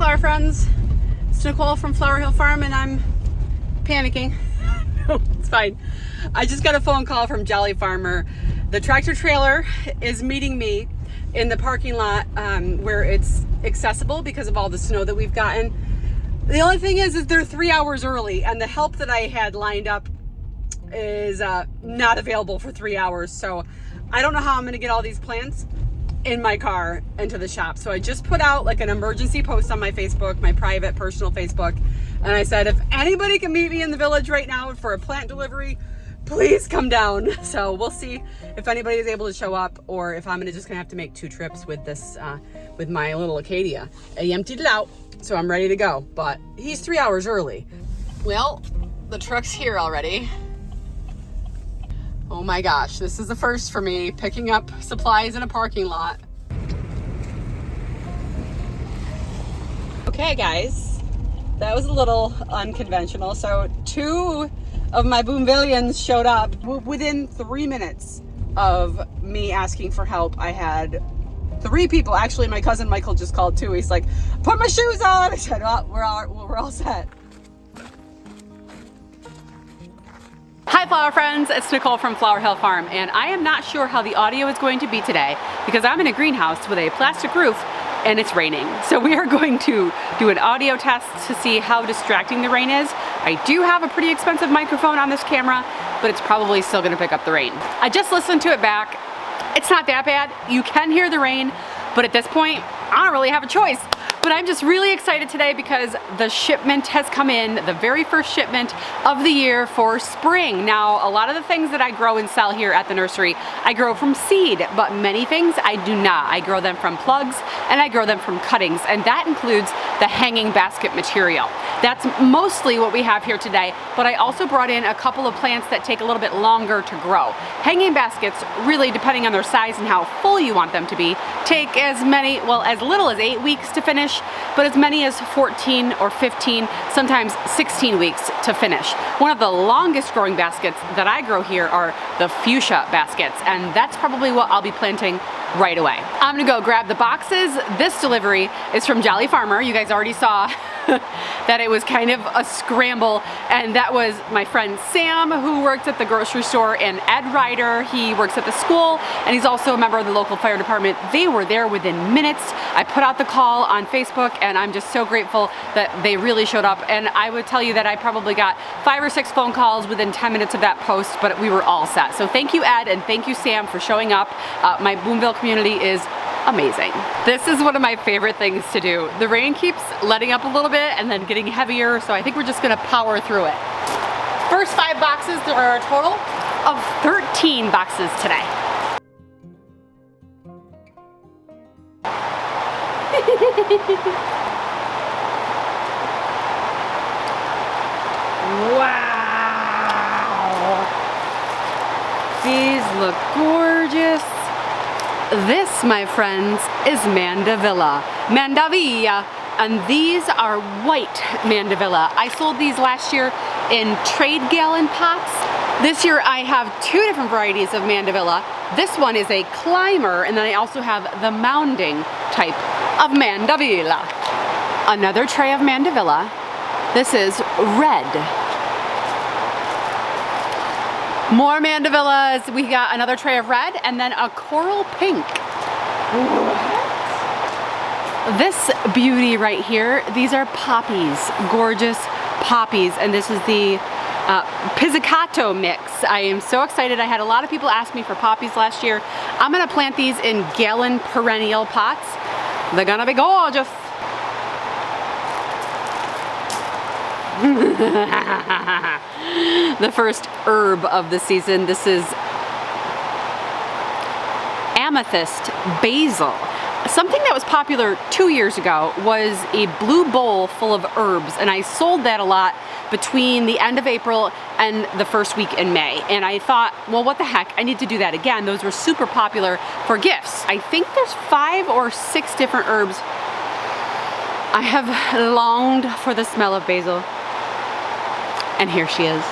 flower friends, it's Nicole from Flower Hill Farm and I'm panicking. No, it's fine. I just got a phone call from Jolly Farmer. The tractor trailer is meeting me in the parking lot where it's accessible because of all the snow that we've gotten. The only thing is they're 3 hours early and the help that I had lined up is not available for 3 hours. So I don't know how I'm gonna get all these plants in my car into the shop. So I just put out like an emergency post on my Facebook, my private personal Facebook. And I said, if anybody can meet me in the village right now for a plant delivery, please come down. So we'll see if anybody is able to show up or if I'm just gonna have to make 2 trips with this, with my little Acadia. I emptied it out, so I'm ready to go, but he's 3 hours early. Well, the truck's here already. Oh my gosh, this is the first for me, picking up supplies in a parking lot. Okay guys, that was a little unconventional. So 2 of my Boomvillians showed up within 3 minutes of me asking for help. I had 3 people, actually my cousin Michael just called too. He's like, put my shoes on. I said, oh, we're all set. Hi flower friends, it's Nicole from Flower Hill Farm and I am not sure how the audio is going to be today because I'm in a greenhouse with a plastic roof and it's raining. So we are going to do an audio test to see how distracting the rain is. I do have a pretty expensive microphone on this camera, but it's probably still gonna pick up the rain. I just listened to it back. It's not that bad. You can hear the rain, but at this point, I don't really have a choice. But I'm just really excited today because the shipment has come in, the very first shipment of the year for spring. Now, a lot of the things that I grow and sell here at the nursery, I grow from seed, but many things I do not. I grow them from plugs and I grow them from cuttings, and that includes the hanging basket material. That's mostly what we have here today, but I also brought in a couple of plants that take a little bit longer to grow. Hanging baskets, really depending on their size and how full you want them to be, take as little as 8 weeks to finish, but as many as 14 or 15, sometimes 16 weeks to finish. One of the longest growing baskets that I grow here are the fuchsia baskets, and that's probably what I'll be planting right away. I'm gonna go grab the boxes. This delivery is from Jolly Farmer. You guys already saw that it was kind of a scramble, and that was my friend Sam, who works at the grocery store, and Ed Ryder, he works at the school, and he's also a member of the local fire department. They were there within minutes. I put out the call on Facebook, and I'm just so grateful that they really showed up. And I would tell you that I probably got 5 or 6 phone calls within 10 minutes of that post, but we were all set. So thank you, Ed, and thank you, Sam, for showing up. My Boomville community is amazing. This is one of my favorite things to do. The rain keeps letting up a little bit and then getting heavier, so I think we're just gonna power through it. First 5 boxes, there are a total of 13 boxes today. Wow! These look gorgeous. This, my friends, is Mandevilla, and these are white Mandevilla. I sold these last year in trade gallon pots. This year I have 2 different varieties of Mandevilla. This one is a climber, and then I also have the mounding type of Mandevilla. Another tray of Mandevilla. This is red. More Mandevillas. We got another tray of red and then a coral pink. What? This beauty right here, these are poppies, gorgeous poppies, and this is the pizzicato mix. I am so excited. I had a lot of people ask me for poppies last year. I'm gonna plant these in gallon perennial pots. They're gonna be gorgeous. The first herb of the season. This is amethyst basil. Something that was popular 2 years ago was a blue bowl full of herbs, and I sold that a lot between the end of April and the first week in May. And I thought, well, what the heck, I need to do that again. Those were super popular for gifts. I think there's 5 or 6 different herbs. I have longed for the smell of basil. And here she is.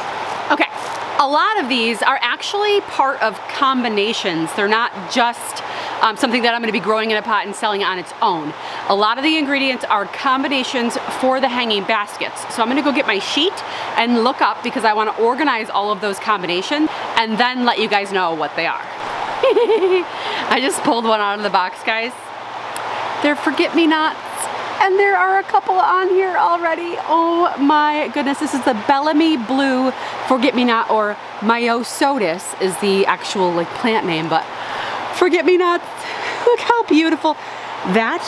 Okay, a lot of these are actually part of combinations. They're not just something that I'm gonna be growing in a pot and selling on its own. A lot of the ingredients are combinations for the hanging baskets. So I'm gonna go get my sheet and look up because I wanna organize all of those combinations and then let you guys know what they are. I just pulled one out of the box, guys. They're forget-me-nots. And there are a couple on here already. Oh my goodness, this is the Bellamy Blue Forget-Me-Not, or Myosotis is the actual like plant name, but forget-me-nots. Look how beautiful. That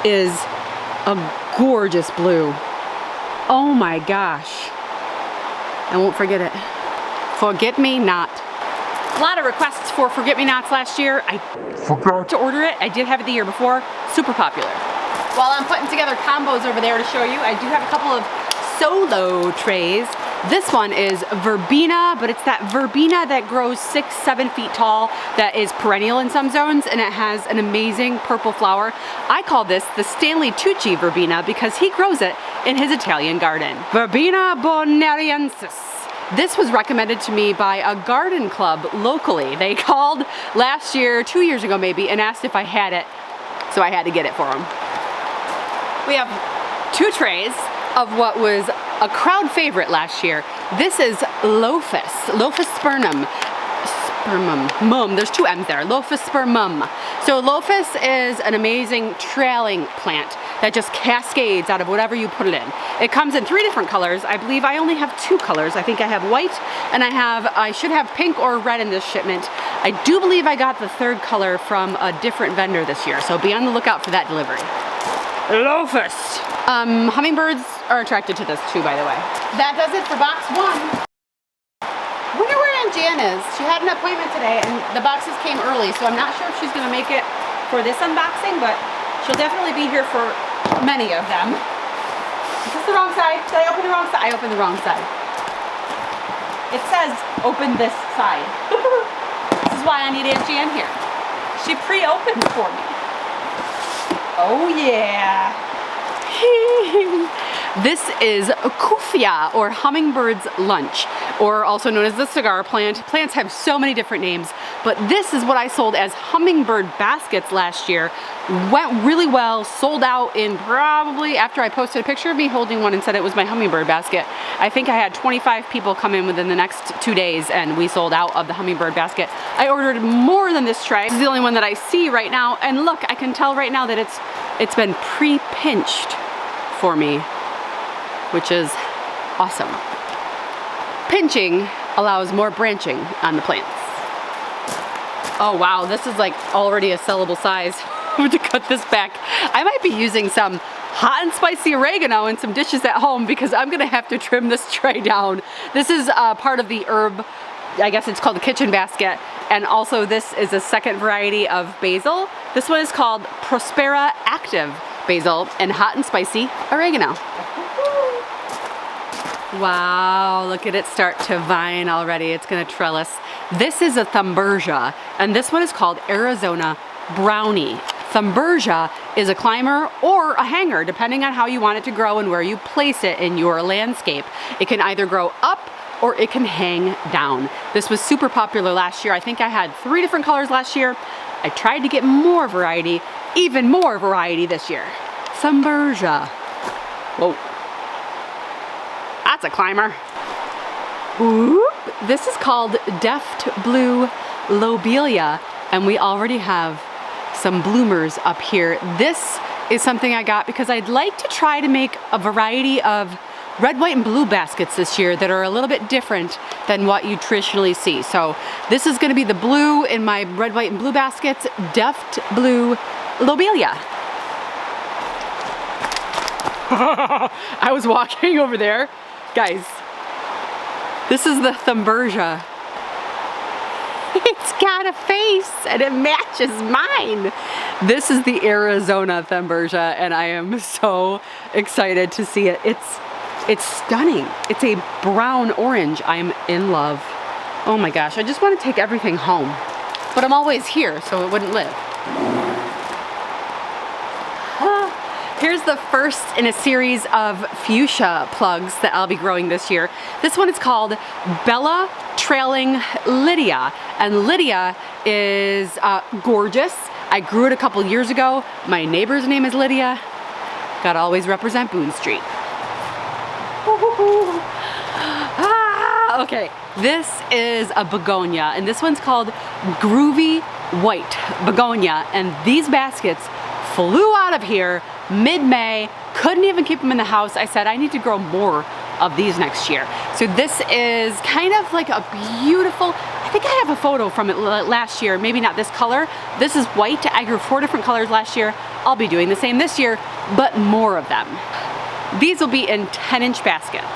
is a gorgeous blue. Oh my gosh. I won't forget it. Forget-me-not. A lot of requests for forget-me-nots last year. I forgot to order it. I did have it the year before. Super popular. While I'm putting together combos over there to show you, I do have a couple of solo trays. This one is verbena, but it's that verbena that grows 6-7 feet tall that is perennial in some zones, and it has an amazing purple flower. I call this the Stanley Tucci verbena because he grows it in his Italian garden. Verbena bonariensis. This was recommended to me by a garden club locally. They called last year, 2 years ago maybe, and asked if I had it, so I had to get it for them. We have 2 trays of what was a crowd favorite last year. This is Lophus spermum. There's 2 M's there, Lophus spermum. So Lophus is an amazing trailing plant that just cascades out of whatever you put it in. It comes in 3 different colors. I believe I only have 2 colors. I think I have white and I should have pink or red in this shipment. I do believe I got the 3rd color from a different vendor this year, so be on the lookout for that delivery. Lophus. Hummingbirds are attracted to this too, by the way. That does it for box 1. I wonder where Aunt Jan is. She had an appointment today and the boxes came early, so I'm not sure if she's gonna make it for this unboxing, but she'll definitely be here for many of them. Is this the wrong side? Did I open the wrong side? I opened the wrong side. It says open this side. This is why I need Aunt Jan here. She pre-opened for me. Oh yeah. This is Kufia, or hummingbird's lunch, or also known as the cigar plant. Plants have so many different names, but this is what I sold as hummingbird baskets last year. Went really well, sold out in probably, after I posted a picture of me holding one and said it was my hummingbird basket, I think I had 25 people come in within the next 2 days and we sold out of the hummingbird basket. I ordered more than this tray. This is the only one that I see right now, and look, I can tell right now that it's been pre-pinched for me, which is awesome. Pinching allows more branching on the plants. Oh wow, this is like already a sellable size. To cut this back. I might be using some hot and spicy oregano in some dishes at home because I'm gonna have to trim this tray down. This is part of the herb, I guess it's called the kitchen basket, and also this is a second variety of basil. This one is called Prospera Active Basil and hot and spicy oregano. Wow, look at it start to vine already. It's gonna trellis. This is a Thumbergia, and this one is called Arizona Brownie. Thumbergia is a climber or a hanger, depending on how you want it to grow and where you place it in your landscape. It can either grow up or it can hang down. This was super popular last year. I think I had 3 different colors last year. I tried to get more variety, even more variety this year. Thumbergia. Whoa. That's a climber. Whoop. This is called Deft Blue Lobelia, and we already have some bloomers up here. This is something I got because I'd like to try to make a variety of red, white, and blue baskets this year that are a little bit different than what you traditionally see. So this is gonna be the blue in my red, white, and blue baskets, Deft Blue Lobelia. I was walking over there. Guys, this is the Thumbergia. It's got a face and it matches mine. This is the Arizona Thumbergia, and I am so excited to see it. It's stunning. It's a brown orange. I'm in love. Oh my gosh, I just want to take everything home. But I'm always here, so it wouldn't live. Here's the first in a series of fuchsia plugs that I'll be growing this year. This one is called Bella Trailing Lydia, and Lydia is gorgeous. I grew it a couple years ago. My neighbor's name is Lydia. Gotta always represent Boone Street. Okay, this is a begonia, and this one's called Groovy White Begonia, and these baskets flew out of here mid-May. Couldn't even keep them in the house. I said I need to grow more of these next year. So this is kind of like a beautiful, I think I have a photo from it last year, maybe not this color. This is white. I grew 4 different colors last year. I'll be doing the same this year, but more of them. These will be in 10-inch baskets.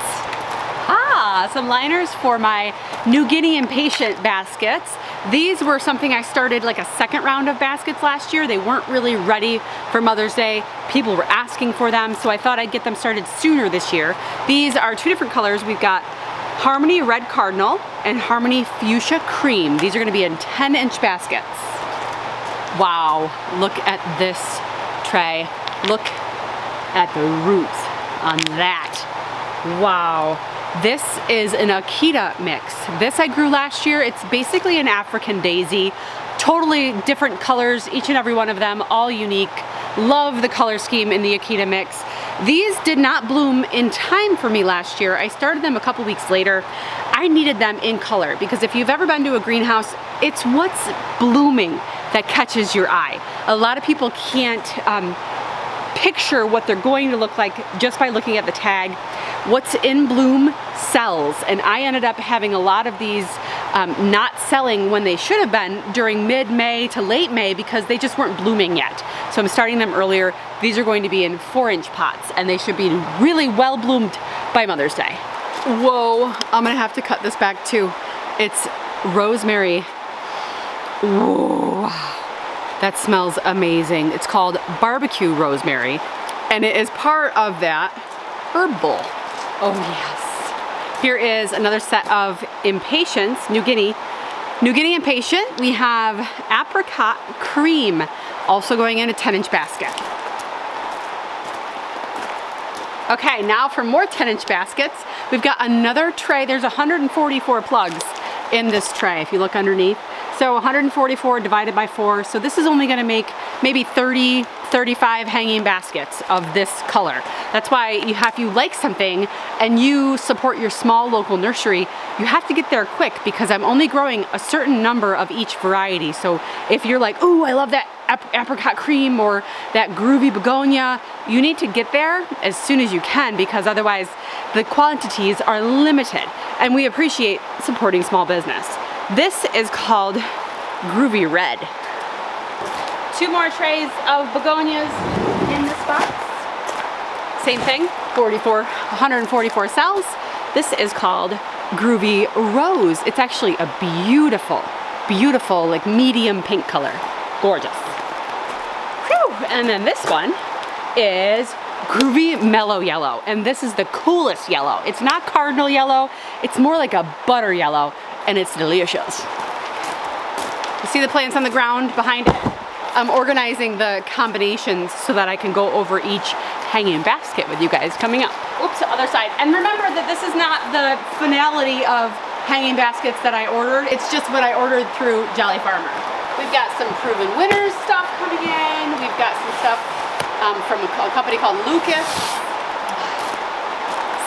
Some liners for my New Guinea Impatient baskets. These were something I started like a second round of baskets last year. They weren't really ready for Mother's Day. People were asking for them, so I thought I'd get them started sooner this year. These are 2 different colors. We've got Harmony Red Cardinal and Harmony Fuchsia Cream. These are gonna be in 10-inch baskets. Wow, look at this tray. Look at the roots on that. Wow. This is an Akita mix. This I grew last year. It's basically an African daisy. Totally different colors, each and every one of them, all unique. Love the color scheme in the Akita mix. These did not bloom in time for me last year. I started them a couple weeks later. I needed them in color because if you've ever been to a greenhouse, it's what's blooming that catches your eye. A lot of people can't picture what they're going to look like just by looking at the tag. What's in bloom sells, and I ended up having a lot of these not selling when they should have been during mid-May to late May because they just weren't blooming yet. So I'm starting them earlier. These are going to be in 4-inch pots, and they should be really well bloomed by Mother's Day. Whoa, I'm gonna have to cut this back too. It's rosemary. Whoa, that smells amazing. It's called barbecue rosemary, and it is part of that herb bowl. Oh yes. Here is another set of Impatiens, New Guinea Impatient. We have Apricot Cream, also going in a 10-inch basket. Okay, now for more 10-inch baskets, we've got another tray. There's 144 plugs in this tray, if you look underneath. So 144 divided by 4. So this is only gonna make maybe 30, 35 hanging baskets of this color. That's why if you like something and you support your small local nursery, you have to get there quick because I'm only growing a certain number of each variety. So if you're like, ooh, I love that apricot cream or that groovy begonia, you need to get there as soon as you can because otherwise the quantities are limited, and we appreciate supporting small business. This is called Groovy Red. 2 more trays of begonias in this box. Same thing, 144 cells. This is called Groovy Rose. It's actually a beautiful, beautiful, like medium pink color. Gorgeous. Whew. And then this one is Groovy Mellow Yellow, and this is the coolest yellow. It's not cardinal yellow, it's more like a butter yellow, and it's delicious. You see the plants on the ground behind it? I'm organizing the combinations so that I can go over each hanging basket with you guys coming up. Oops, other side. And remember that this is not the finality of hanging baskets that I ordered. It's just what I ordered through Jolly Farmer. We've got some Proven Winners stuff coming in. We've got some stuff from a company called Lucas.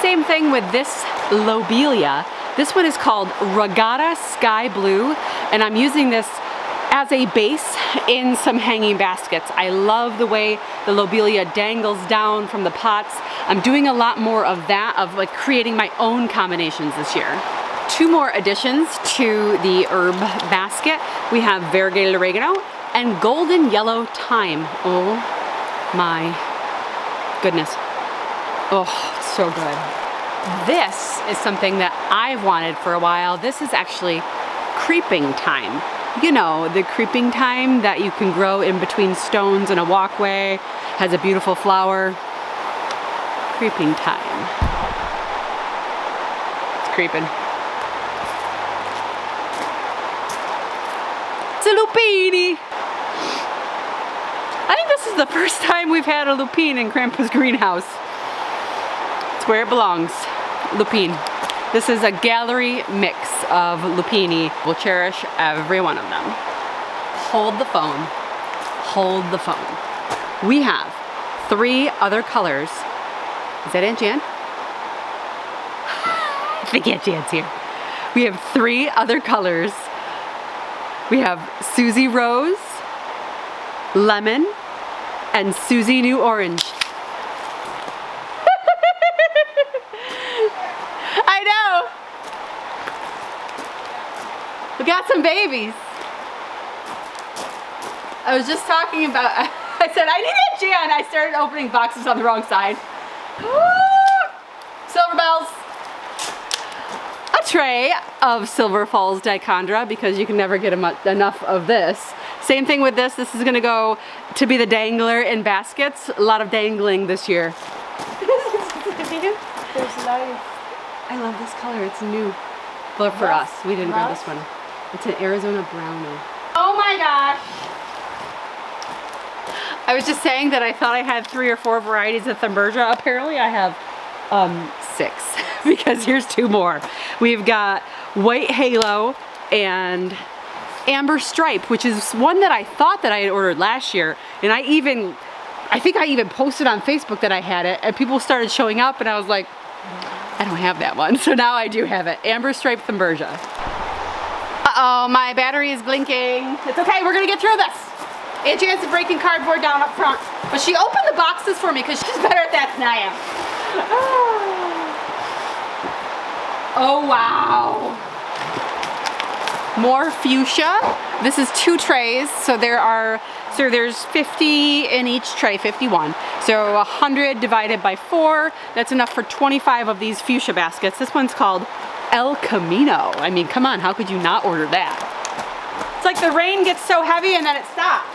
Same thing with this lobelia. This one is called Regatta Sky Blue, and I'm using this as a base in some hanging baskets. I love the way the lobelia dangles down from the pots. I'm doing a lot more of that, of like creating my own combinations this year. 2 more additions to the herb basket. We have variegated oregano and golden yellow thyme. Oh my goodness. Oh, it's so good. This is something that I've wanted for a while. This is actually creeping thyme. You know, the creeping thyme that you can grow in between stones in a walkway, has a beautiful flower. Creeping thyme. It's creeping. It's a lupini. I think this is the first time we've had a lupine in Grandpa's greenhouse. It's where it belongs. Lupine. This is a gallery mix of lupini. We'll cherish every one of them. Hold the phone. hold the phone. We have 3 other colors. Is that Aunt Jan? I think Aunt Jan's here. We have 3 other colors. We have Susie Rose, Lemon, and Susie New Orange. I know. We got some babies. I was just talking about, I said, I need Aunt Jan. I started opening boxes on the wrong side. Silver bells. A tray of Silver Falls dichondra, because you can never get enough of this. Same thing with this. This is gonna go to be the dangler in baskets. A lot of dangling this year. There's life. I love this color. It's new. But for us, we didn't grab this one. It's an Arizona brownie. Oh my gosh. I was just saying that I thought I had 3 or 4 varieties of Thunbergia. Apparently I have 6 because here's 2 more. We've got White Halo and Amber Stripe, which is one that I thought that I had ordered last year. And I think I even posted on Facebook that I had it, and people started showing up, and I was like, I don't have that one. So now I do have it. Amber Stripe Thunbergia. Uh-oh, my battery is blinking. It's okay, we're gonna get through this. Aunt Jan's breaking cardboard down up front. But she opened the boxes for me because she's better at that than I am. Oh, wow. More fuchsia. This is 2 trays, so there's 50 in each tray, 51. So 100 divided by 4, that's enough for 25 of these fuchsia baskets. This one's called El Camino. I mean, come on, how could you not order that? It's like the rain gets so heavy and then it stops.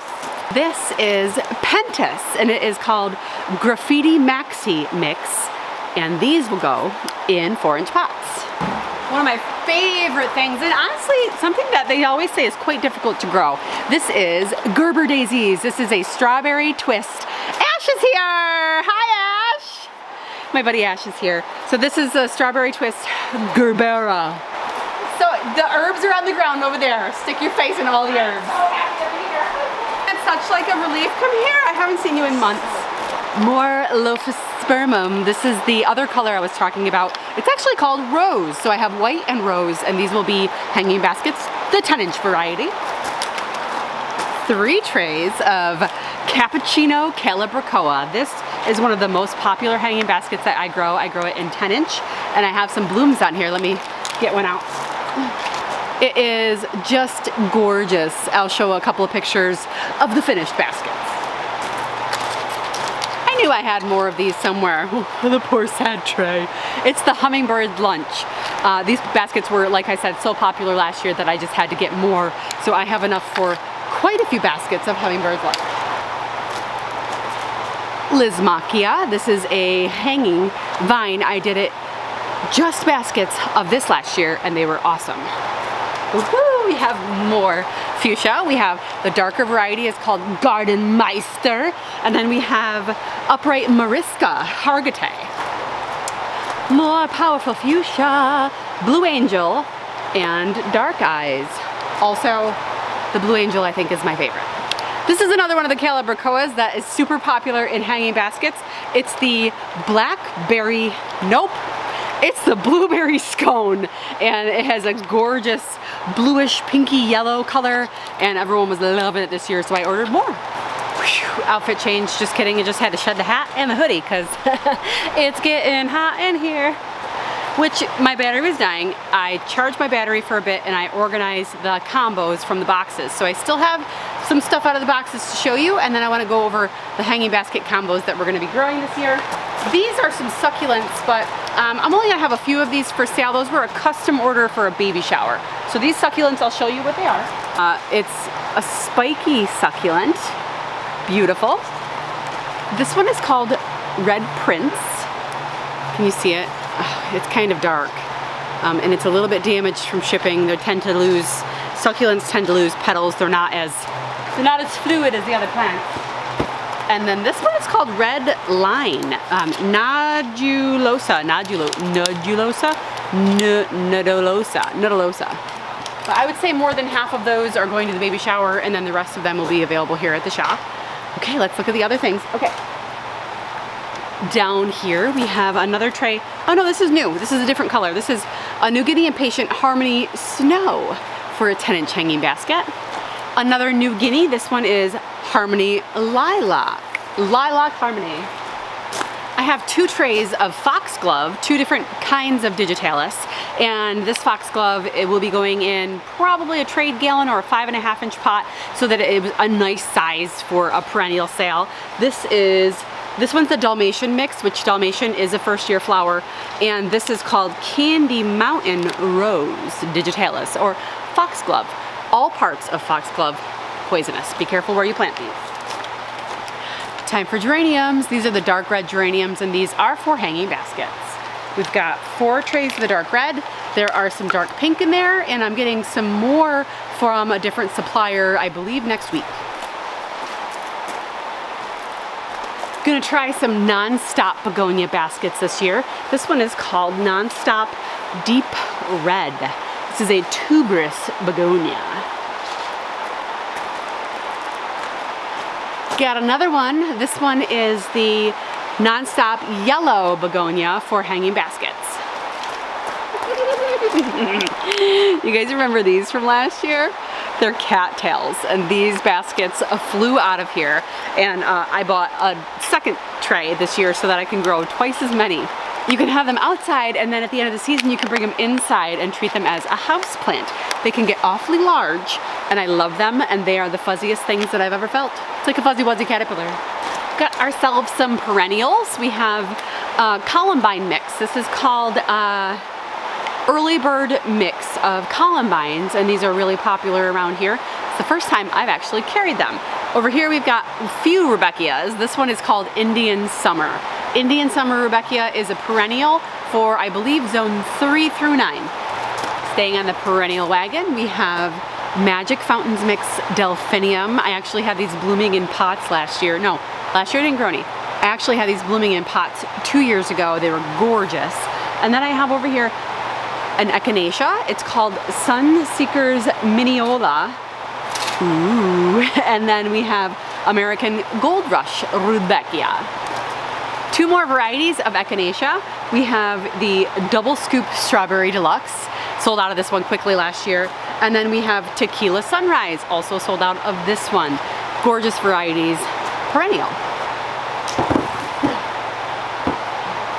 This is Pentas, and it is called Graffiti Maxi Mix, and these will go in 4-inch pots. One of my favorite things, and honestly, something that they always say is quite difficult to grow. This is Gerber Daisies. This is a strawberry twist. Ash is here! Hi, Ash! My buddy Ash is here. So this is a strawberry twist Gerbera. So the herbs are on the ground over there. Stick your face in all the herbs. It's such like a relief. Come here, I haven't seen you in months. More Lophispermum. This is the other color I was talking about. It's actually called Rose. So I have white and rose, and these will be hanging baskets, the 10-inch variety. 3 trays of Cappuccino Calibrachoa. This is one of the most popular hanging baskets that I grow. I grow it in 10-inch, and I have some blooms on here. Let me get one out. It is just gorgeous. I'll show a couple of pictures of the finished baskets. I knew I had more of these somewhere. Oh, the poor sad tray. It's the hummingbird lunch. These baskets were, like I said, so popular last year that I just had to get more. So I have enough for quite a few baskets of hummingbird lunch. Lismachia. This is a hanging vine. I did it just baskets of this last year, and they were awesome. Woohoo! We have more fuchsia. We have the darker variety, it's called Garden Meister. And then we have upright Mariska Hargitay. More powerful fuchsia, Blue Angel, and Dark Eyes. Also, the Blue Angel I think is my favorite. This is another one of the Calibrachoas that is super popular in hanging baskets. It's the blackberry, nope. It's the blueberry scone, and it has a gorgeous bluish pinky yellow color, and everyone was loving it this year, so I ordered more. Whew, outfit change, just kidding, I just had to shed the hat and the hoodie because it's getting hot in here. Which, my battery was dying. I charged my battery for a bit and I organized the combos from the boxes. So I still have some stuff out of the boxes to show you, and then I want to go over the hanging basket combos that we're going to be growing this year. These are some succulents, but I'm only going to have a few of these for sale. Those were a custom order for a baby shower. So these succulents, I'll show you what they are. It's a spiky succulent. Beautiful. This one is called Red Prince. Can you see it? It's kind of dark, and it's a little bit damaged from shipping. Succulents tend to lose petals. They're not as fluid as the other plants. And then this one is called Red Line, Nodulosa. But I would say more than half of those are going to the baby shower, and then the rest of them will be available here at the shop. Okay, let's look at the other things. Okay. Down here we have another tray. Oh no, this is new. This is a different color. This is a New Guinea Impatient Harmony Snow for a 10-inch hanging basket. Another New Guinea. This one is Harmony Lilac. Lilac Harmony. I have 2 trays of foxglove, 2 different kinds of digitalis, and this foxglove, it will be going in probably a trade gallon or a 5.5-inch pot, so that it was a nice size for a perennial sale. This one's the Dalmatian mix, which Dalmatian is a first-year flower, and this is called Candy Mountain Rose digitalis, or foxglove. All parts of foxglove poisonous. Be careful where you plant these. Time for geraniums. These are the dark red geraniums, and these are for hanging baskets. We've got 4 trays of the dark red. There are some dark pink in there, and I'm getting some more from a different supplier, I believe next week. Gonna try some non-stop begonia baskets this year. This one is called Non-Stop Deep Red. This is a tuberous begonia. Got another one. This one is the Non-Stop Yellow Begonia for hanging baskets. You guys remember these from last year? They're cattails, and these baskets flew out of here, and I bought a second tray this year so that I can grow twice as many. You can have them outside, and then at the end of the season you can bring them inside and treat them as a house plant. They can get awfully large, and I love them, and they are the fuzziest things that I've ever felt. It's like a fuzzy wuzzy caterpillar. Got ourselves some perennials. We have columbine mix. This is called early bird mix of columbines, and these are really popular around here. It's the first time I've actually carried them. Over here we've got a few Rudbeckias. This one is called Indian Summer. Indian Summer Rudbeckia is a perennial for, I believe, zone 3 through 9. Staying on the perennial wagon, we have Magic Fountains Mix Delphinium. I actually had these blooming in pots last year. No, last year I didn't grow any. I actually had these blooming in pots 2 years ago. They were gorgeous. And then I have over here an echinacea. It's called Sunseekers Mineola. Ooh. And then we have American Gold Rush Rudbeckia. 2 more varieties of echinacea. We have the Double Scoop Strawberry Deluxe. Sold out of this one quickly last year. And then we have Tequila Sunrise, also sold out of this one. Gorgeous varieties, perennial.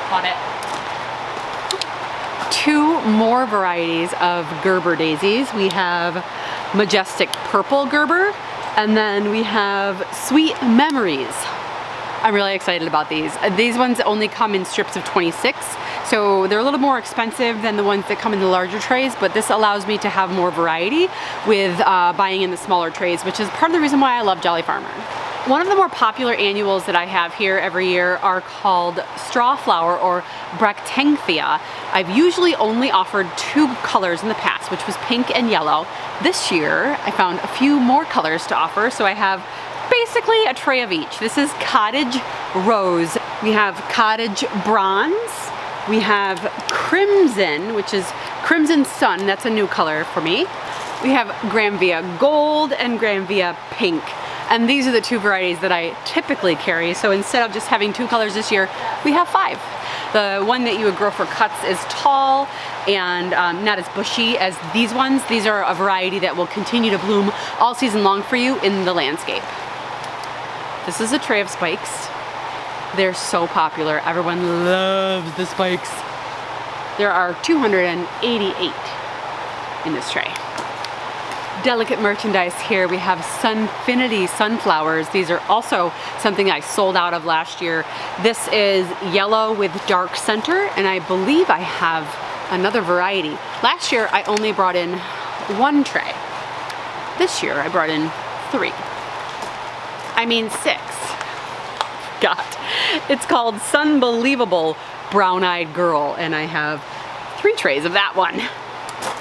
Bought it. 2 more varieties of Gerber daisies. We have Majestic Purple Gerber, and then we have Sweet Memories. I'm really excited about these. These ones only come in strips of 26, so they're a little more expensive than the ones that come in the larger trays, but this allows me to have more variety with buying in the smaller trays, which is part of the reason why I love Jolly Farmer. One of the more popular annuals that I have here every year are called Strawflower or Bractenthia. I've usually only offered 2 colors in the past, which was pink and yellow. This year, I found a few more colors to offer, so I have basically a tray of each. This is Cottage Rose. We have Cottage Bronze. We have Crimson, which is Crimson Sun. That's a new color for me. We have Granvia Gold and Granvia Pink. And these are the 2 varieties that I typically carry. So instead of just having 2 colors this year, we have 5. The one that you would grow for cuts is tall and not as bushy as these ones. These are a variety that will continue to bloom all season long for you in the landscape. This is a tray of spikes. They're so popular. Everyone loves the spikes. There are 288 in this tray. Delicate merchandise here. We have Sunfinity sunflowers. These are also something I sold out of last year. This is yellow with dark center, and I believe I have another variety. Last year I only brought in 1 tray. This year I brought in 3. I mean 6. God. It's called Sunbelievable Brown-Eyed Girl, and I have 3 trays of that one.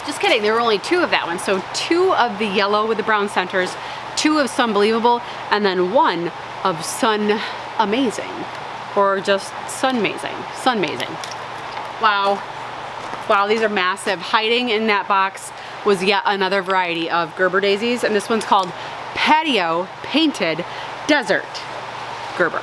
Just kidding, there were only 2 of that one. So 2 of the yellow with the brown centers, 2 of Sunbelievable, and then 1 of Sun Amazing, or just Sunmazing. Sunmazing. Wow. Wow, these are massive. Hiding in that box was yet another variety of Gerber daisies, and this one's called Patio Painted Desert Gerber.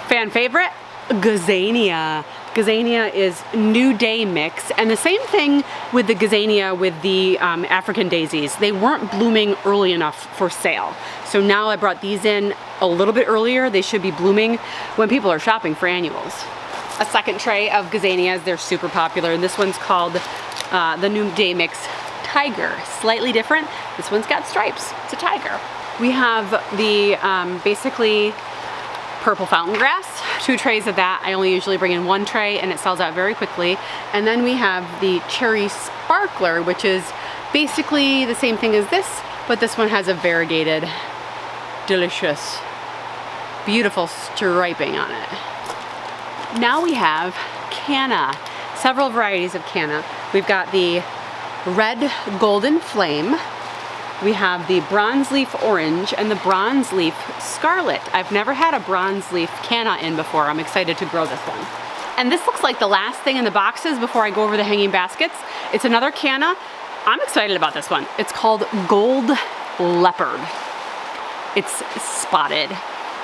Fan favorite, Gazania. Gazania is New Day mix, and the same thing with the Gazania with the African daisies. They weren't blooming early enough for sale. So now I brought these in a little bit earlier. They should be blooming when people are shopping for annuals. A second tray of Gazanias, they're super popular, and this one's called the New Day mix Tiger. Slightly different. This one's got stripes. It's a tiger. We have the basically purple fountain grass, 2 trays of that. I only usually bring in 1 tray and it sells out very quickly. And then we have the cherry sparkler, which is basically the same thing as this, but this one has a variegated, delicious, beautiful striping on it. Now we have canna, several varieties of canna. We've got the red golden flame. We have the bronze leaf orange and the bronze leaf scarlet. I've never had a bronze leaf canna in before. I'm excited to grow this one. And this looks like the last thing in the boxes before I go over the hanging baskets. It's another canna. I'm excited about this one. It's called Gold Leopard. It's spotted.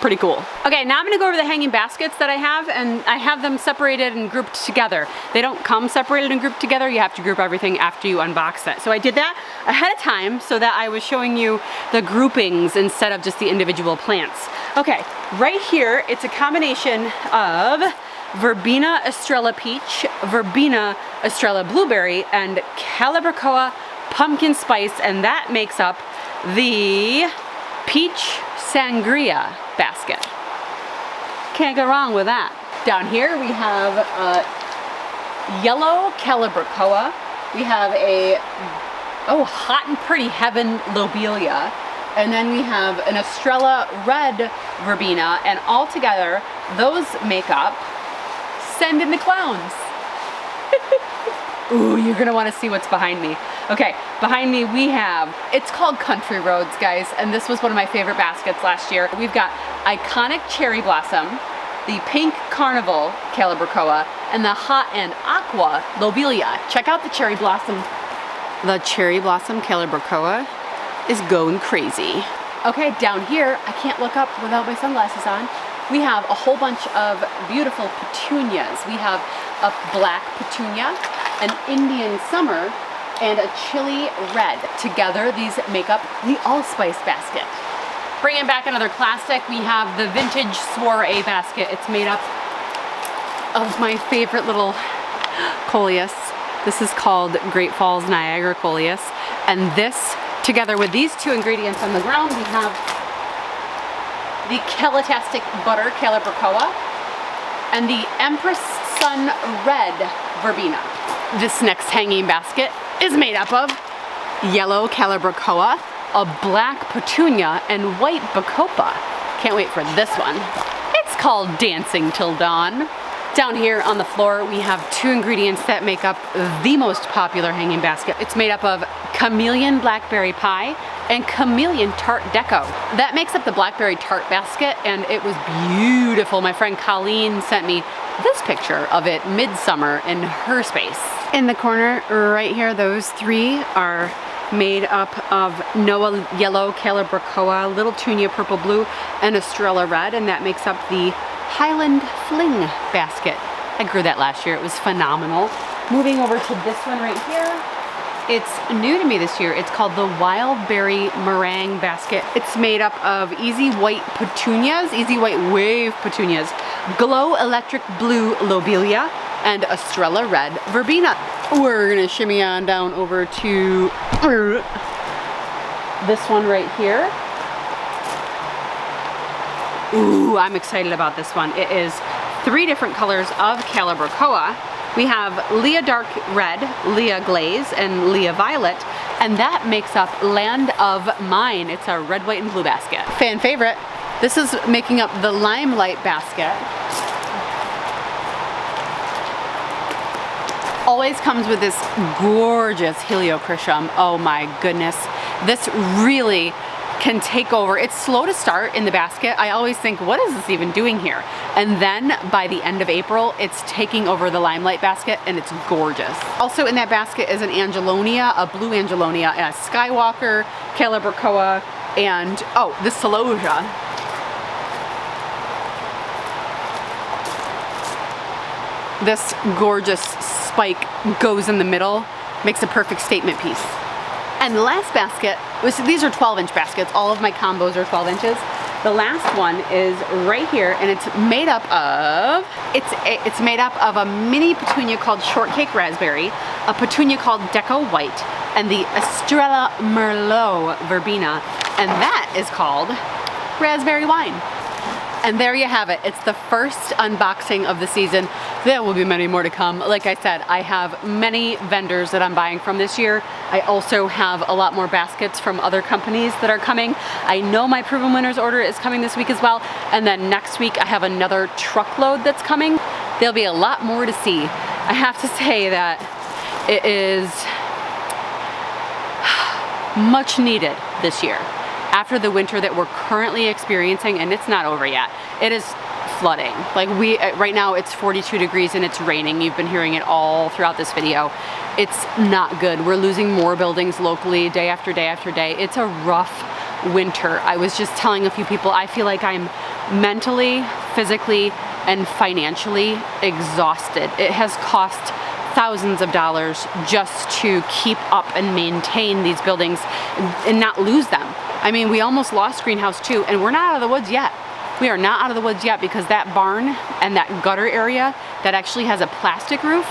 Pretty cool. Okay, now I'm gonna go over the hanging baskets that I have, and I have them separated and grouped together. They don't come separated and grouped together. You have to group everything after you unbox it. So I did that ahead of time so that I was showing you the groupings instead of just the individual plants. Okay, right here, it's a combination of Verbena Estrella Peach, Verbena Estrella Blueberry, and Calibrachoa Pumpkin Spice, and that makes up the Peach Sangria basket. Can't go wrong with that. Down here we have yellow Calibrachoa. We have a hot and pretty heaven lobelia, and then we have an Estrella red verbena, and all together those make up Send in the Clowns. Ooh, you're gonna wanna see what's behind me. Okay, behind me we have, it's called Country Roads, guys, and this was one of my favorite baskets last year. We've got Iconic Cherry Blossom, the Pink Carnival Calibrachoa, and the Hot and Aqua Lobelia. Check out the Cherry Blossom. The Cherry Blossom Calibrachoa is going crazy. Okay, down here, I can't look up without my sunglasses on. We have a whole bunch of beautiful petunias. We have a black petunia, an Indian summer, and a chili red. Together, these make up the allspice basket. Bringing back another classic, we have the vintage soiree basket. It's made up of my favorite little coleus. This is called Great Falls Niagara coleus. And this, together with these 2 ingredients on the ground, we have the Calitastic Butter Calibrachoa and the Empress Sun Red Verbena. This next hanging basket is made up of yellow Calibrachoa, a black petunia, and white bacopa. Can't wait for this one. It's called Dancing Till Dawn. Down here on the floor, we have 2 ingredients that make up the most popular hanging basket. It's made up of Chameleon Blackberry Pie and Chameleon Tart Deco. That makes up the Blackberry Tart basket, and it was beautiful. My friend Colleen sent me this picture of it midsummer in her space. In the corner right here, those 3 are made up of Noah Yellow Calibrachoa, Little Tunia Purple Blue, and Estrella Red, and that makes up the Highland Fling basket. I grew that last year. It was phenomenal. Moving over to this one right here. It's new to me this year. It's called the Wild Berry Meringue basket. It's made up of Easy White Petunias, Easy White Wave Petunias, Glow Electric Blue Lobelia, and Estrella Red Verbena. We're gonna shimmy on down over to this one right here. Ooh, I'm excited about this one. It is 3 different colors of Calibrachoa. We have Leah Dark Red, Leah Glaze, and Leah Violet, and that makes up Land of Mine. It's a red, white, and blue basket. Fan favorite. This is making up the Limelight basket. Always comes with this gorgeous Heliochrysum. Oh my goodness. This really can take over. It's slow to start in the basket. I always think, what is this even doing here? And then by the end of April, it's taking over the Limelight basket, and it's gorgeous. Also in that basket is an Angelonia, a blue Angelonia, a Skywalker, Calibrachoa, and oh, the Celosia. This gorgeous spike goes in the middle, makes a perfect statement piece. And the last basket, these are 12-inch baskets. All of my combos are 12 inches. The last one is right here, and it's made up of, it's made up of a mini petunia called Shortcake Raspberry, a petunia called Deco White, and the Estrella Merlot Verbena, and that is called Raspberry Wine. And there you have it. It's the first unboxing of the season. There will be many more to come. Like I said, I have many vendors that I'm buying from this year. I also have a lot more baskets from other companies that are coming. I know my Proven Winners order is coming this week as well. And then next week I have another truckload that's coming. There'll be a lot more to see. I have to say that it is much needed this year. After the winter that we're currently experiencing, and it's not over yet, it is flooding. Like right now it's 42 degrees and it's raining. You've been hearing it all throughout this video. It's not good. We're losing more buildings locally day after day after day. It's a rough winter. I was just telling a few people, I feel like I'm mentally, physically, and financially exhausted. It has cost thousands of dollars just to keep up and maintain these buildings and not lose them. I mean, we almost lost Greenhouse 2, and we're not out of the woods yet. We are not out of the woods yet because that barn and that gutter area that actually has a plastic roof,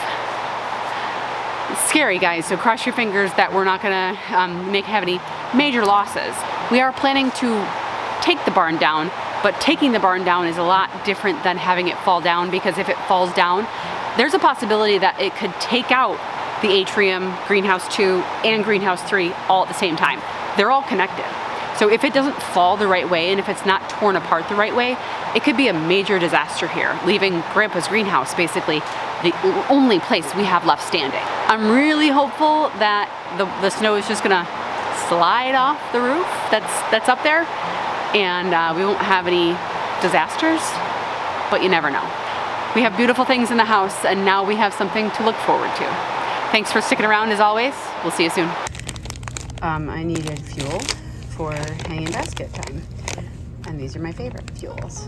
it's scary, guys. So cross your fingers that we're not gonna have any major losses. We are planning to take the barn down, but taking the barn down is a lot different than having it fall down, because if it falls down, there's a possibility that it could take out the atrium, Greenhouse 2, and Greenhouse 3 all at the same time. They're all connected. So if it doesn't fall the right way, and if it's not torn apart the right way, it could be a major disaster here, leaving Grandpa's greenhouse basically the only place we have left standing. I'm really hopeful that the snow is just gonna slide off the roof that's up there, and we won't have any disasters, but you never know. We have beautiful things in the house, and now we have something to look forward to. Thanks for sticking around as always. We'll see you soon. I needed fuel for hanging basket time, and these are my favorite fuels.